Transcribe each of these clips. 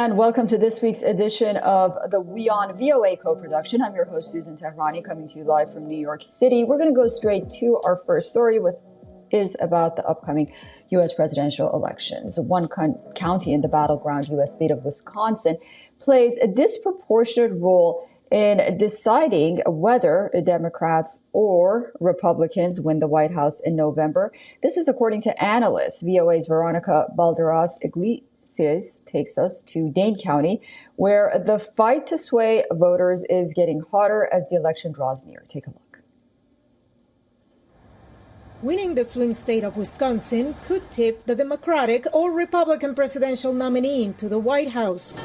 And welcome to this week's edition of the WION-VOA co-production. I'm your host, Susan Tehrani, coming to you live from New York City. We're going to go straight to our first story, which is about the upcoming U.S. presidential elections. One county in the battleground U.S. state of Wisconsin plays a disproportionate role in deciding whether Democrats or Republicans win the White House in November. This is according to analysts. VOA's Veronica Balderas-Iglesias takes us to Dane County, where the fight to sway voters is getting hotter as the election draws near. Take a look. Winning the swing state of Wisconsin could tip the Democratic or Republican presidential nominee into the White House.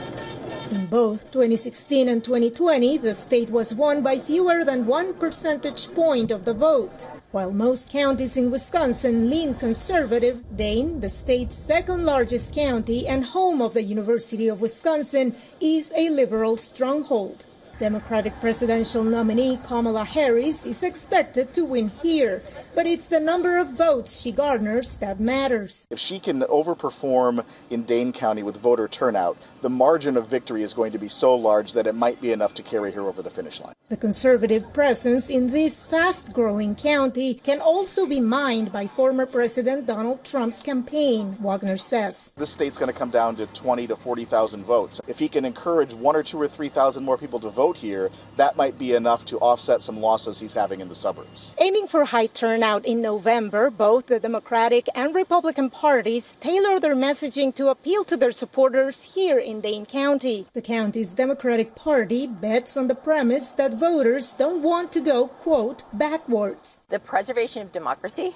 In both 2016 and 2020, the state was won by fewer than 1 percentage point of the vote. While most counties in Wisconsin lean conservative, Dane, the state's second largest county and home of the University of Wisconsin, is a liberal stronghold. Democratic presidential nominee Kamala Harris is expected to win here, but it's the number of votes she garners that matters. If she can overperform in Dane County with voter turnout, the margin of victory is going to be so large that it might be enough to carry her over the finish line. The conservative presence in this fast-growing county can also be mined by former President Donald Trump's campaign, Wagner says. This state's going to come down to 20 to 40,000 votes. If he can encourage 1 or 2 or 3,000 more people to vote here, that might be enough to offset some losses he's having in the suburbs. Aiming for high turnout in November, both the Democratic and Republican parties tailor their messaging to appeal to their supporters here in Dane County. The county's Democratic Party bets on the premise that voters don't want to go, quote, backwards. The preservation of democracy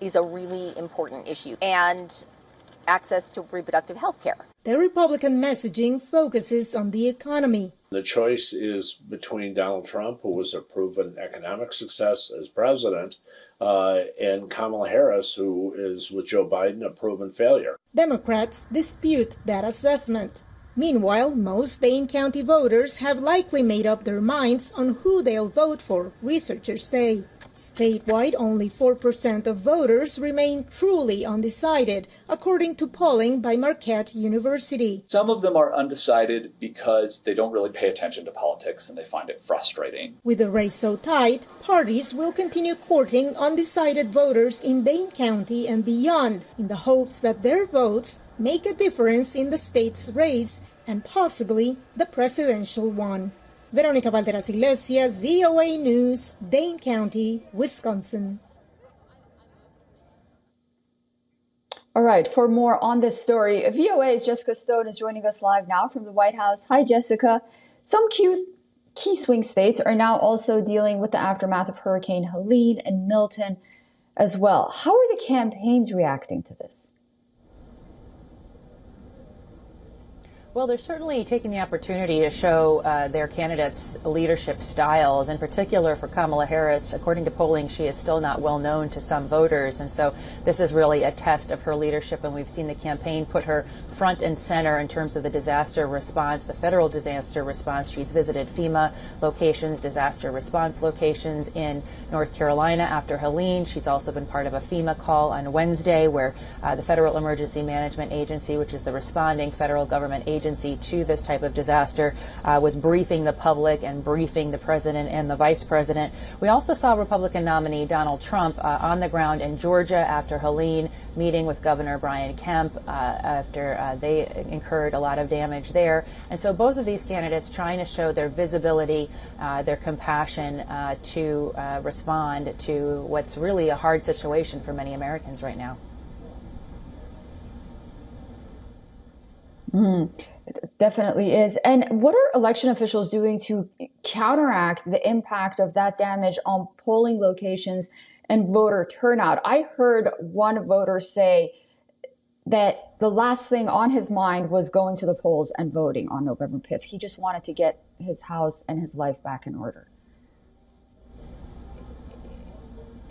is a really important issue, and access to reproductive health care. The Republican messaging focuses on the economy. The choice is between Donald Trump, who was a proven economic success as president, and Kamala Harris, who is, with Joe Biden, a proven failure. Democrats dispute that assessment. Meanwhile, most Dane County voters have likely made up their minds on who they'll vote for, researchers say. Statewide, only 4% of voters remain truly undecided, according to polling by Marquette University. Some of them are undecided because they don't really pay attention to politics and they find it frustrating. With the race so tight, parties will continue courting undecided voters in Dane County and beyond, in the hopes that their votes make a difference in the state's race and possibly the presidential one. Veronica Balderas-Iglesias, VOA News, Dane County, Wisconsin. All right, for more on this story, VOA's Jessica Stone is joining us live now from the White House. Hi, Jessica. Some key swing states are now also dealing with the aftermath of Hurricane Helene and Milton as well. How are the campaigns reacting to this? Well, they're certainly taking the opportunity to show their candidates' leadership styles. In particular, for Kamala Harris, according to polling, she is still not well known to some voters. And so this is really a test of her leadership. And we've seen the campaign put her front and center in terms of the disaster response, the federal disaster response. She's visited FEMA locations, disaster response locations in North Carolina after Helene. She's also been part of a FEMA call on Wednesday where the Federal Emergency Management Agency, which is the responding federal government agency to this type of disaster, was briefing the public and briefing the president and the vice president. We also saw Republican nominee Donald Trump on the ground in Georgia after Helene, meeting with Governor Brian Kemp after they incurred a lot of damage there. And so both of these candidates trying to show their visibility, their compassion to respond to what's really a hard situation for many Americans right now. It definitely is. And what are election officials doing to counteract the impact of that damage on polling locations and voter turnout? I heard one voter say that the last thing on his mind was going to the polls and voting on November 5th. He just wanted to get his house and his life back in order.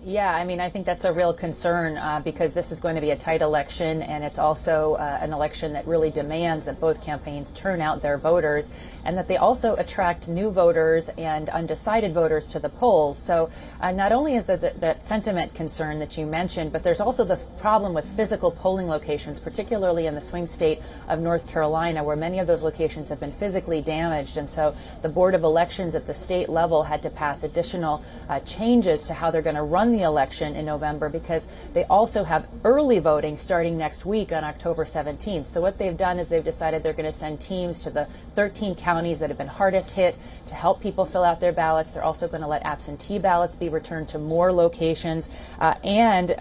Yeah, I mean, I think that's a real concern because this is going to be a tight election, and it's also an election that really demands that both campaigns turn out their voters and that they also attract new voters and undecided voters to the polls. So not only is that sentiment concern that you mentioned, but there's also the problem with physical polling locations, particularly in the swing state of North Carolina, where many of those locations have been physically damaged. And so the Board of Elections at the state level had to pass additional changes to how they're going to run the election in November, because they also have early voting starting next week on October 17th. So what they've done is they've decided they're going to send teams to the 13 counties that have been hardest hit to help people fill out their ballots. They're also going to let absentee ballots be returned to more locations, and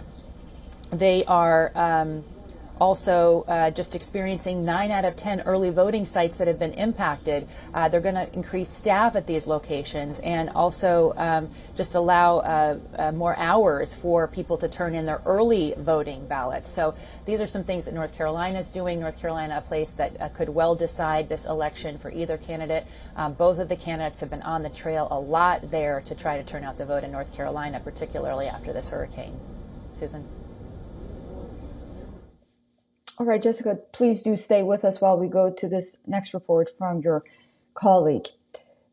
they are also just experiencing 9 out of 10 early voting sites that have been impacted. They're going to increase staff at these locations and also just allow more hours for people to turn in their early voting ballots. So these are some things that North Carolina is doing. North Carolina, a place that could well decide this election for either candidate. Both of the candidates have been on the trail a lot there to try to turn out the vote in North Carolina, particularly after this hurricane. Susan? All right, Jessica, please do stay with us while we go to this next report from your colleague.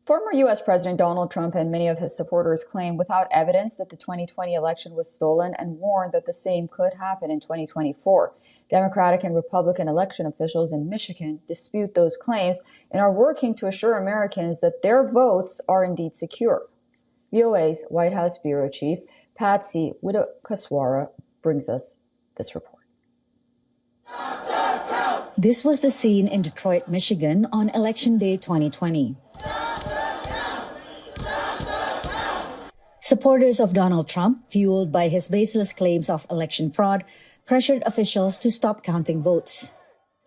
Former U.S. President Donald Trump and many of his supporters claim without evidence that the 2020 election was stolen and warned that the same could happen in 2024. Democratic and Republican election officials in Michigan dispute those claims and are working to assure Americans that their votes are indeed secure. VOA's White House Bureau Chief Patsy Widakuswara brings us this report. This was the scene in Detroit, Michigan on Election Day 2020. Supporters of Donald Trump, fueled by his baseless claims of election fraud, pressured officials to stop counting votes.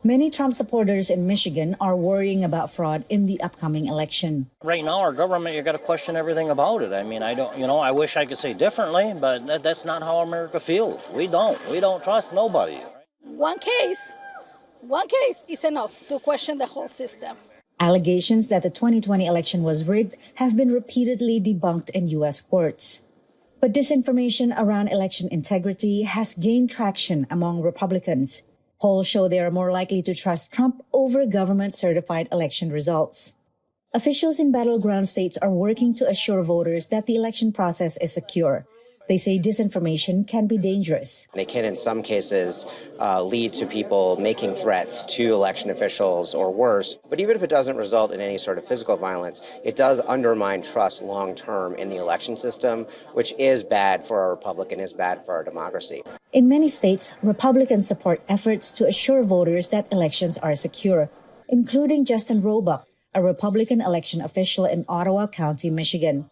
Many Trump supporters in Michigan are worrying about fraud in the upcoming election. Right now, our government, you got to question everything about it. I mean, I wish I could say differently, but that's not how America feels. We don't trust nobody. One case is enough to question the whole system. Allegations that the 2020 election was rigged have been repeatedly debunked in U.S. courts. But disinformation around election integrity has gained traction among Republicans. Polls show they are more likely to trust Trump over government-certified election results. Officials in battleground states are working to assure voters that the election process is secure. They say disinformation can be dangerous. They can, in some cases, lead to people making threats to election officials or worse. But even if it doesn't result in any sort of physical violence, it does undermine trust long-term in the election system, which is bad for our republic and is bad for our democracy. In many states, Republicans support efforts to assure voters that elections are secure, including Justin Roebuck, a Republican election official in Ottawa County, Michigan.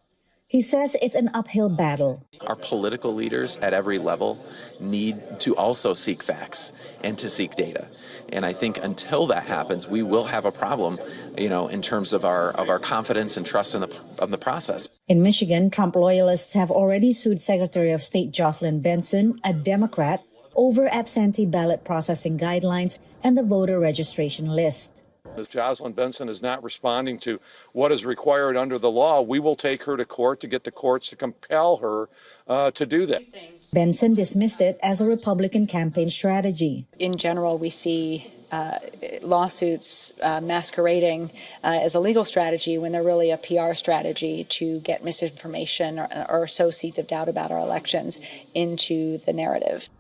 He says it's an uphill battle. Our political leaders at every level need to also seek facts and to seek data. And I think until that happens, we will have a problem, in terms of our confidence and trust in the process. In Michigan, Trump loyalists have already sued Secretary of State Jocelyn Benson, a Democrat, over absentee ballot processing guidelines and the voter registration list. If Jocelyn Benson is not responding to what is required under the law, we will take her to court to get the courts to compel her to do that. Benson dismissed it as a Republican campaign strategy. In general, we see lawsuits masquerading as a legal strategy when they're really a PR strategy to get misinformation or sow seeds of doubt about our elections into the narrative.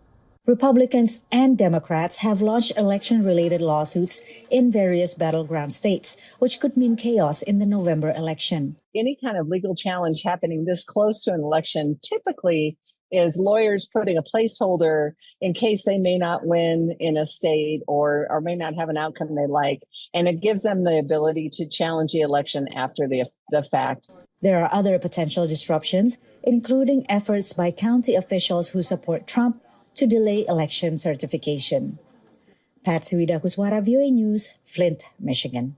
Republicans and Democrats have launched election-related lawsuits in various battleground states, which could mean chaos in the November election. Any kind of legal challenge happening this close to an election typically is lawyers putting a placeholder in case they may not win in a state or may not have an outcome they like. And it gives them the ability to challenge the election after the fact. There are other potential disruptions, including efforts by county officials who support Trump to delay election certification. Patsy Widakuswara, VOA News, Flint, Michigan.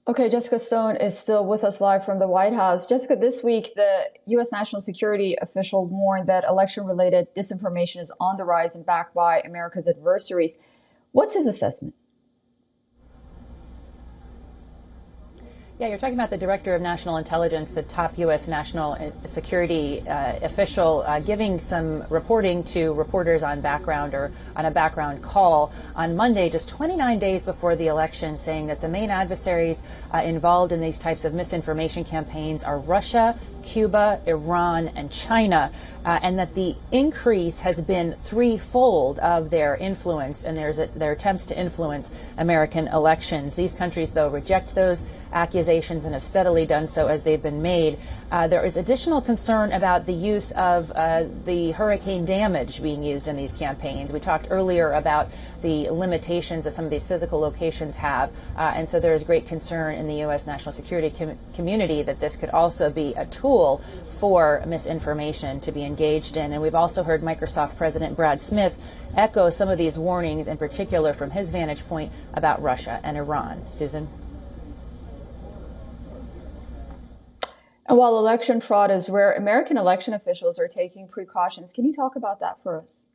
Okay, Jessica Stone is still with us live from the White House. Jessica, this week, the U.S. national security official warned that election-related disinformation is on the rise and backed by America's adversaries. What's his assessment? Yeah, you're talking about the Director of National Intelligence, the top U.S. national security official, giving some reporting to reporters on background or on a background call on Monday, just 29 days before the election, saying that the main adversaries involved in these types of misinformation campaigns are Russia, Cuba, Iran, and China, and that the increase has been threefold of their influence and their attempts to influence American elections. These countries, though, reject those accusations and have steadily done so as they've been made. There is additional concern about the use of the hurricane damage being used in these campaigns. We talked earlier about the limitations that some of these physical locations have, and so there is great concern in the U.S. national security community that this could also be a tool for misinformation to be engaged in. And we've also heard Microsoft President Brad Smith echo some of these warnings, in particular from his vantage point about Russia and Iran. Susan? And while election fraud is rare, American election officials are taking precautions. Can you talk about that for us?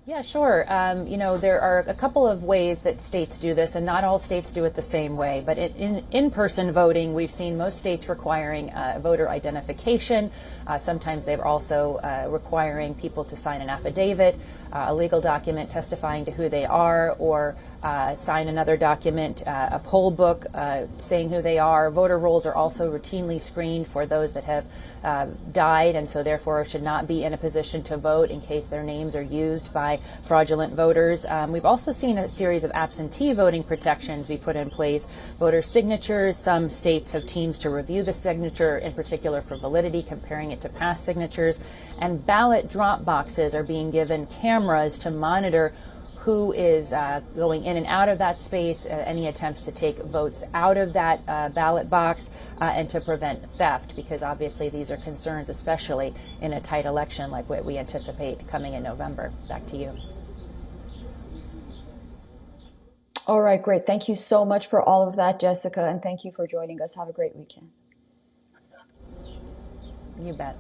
Yeah, sure. There are a couple of ways that states do this, and not all states do it the same way. But in-person voting, we've seen most states requiring voter identification. Sometimes they're also requiring people to sign an affidavit, a legal document testifying to who they are, or sign another document, a poll book saying who they are. Voter rolls are also routinely screened for those that have died and so therefore should not be in a position to vote in case their names are used by fraudulent voters. We've also seen a series of absentee voting protections be put in place. Voter signatures, some states have teams to review the signature, in particular for validity, comparing it to past signatures. And ballot drop boxes are being given cameras to monitor who is going in and out of that space, any attempts to take votes out of that ballot box, and to prevent theft, because obviously these are concerns, especially in a tight election like what we anticipate coming in November. Back to you. All right, great. Thank you so much for all of that, Jessica, and thank you for joining us. Have a great weekend. You bet.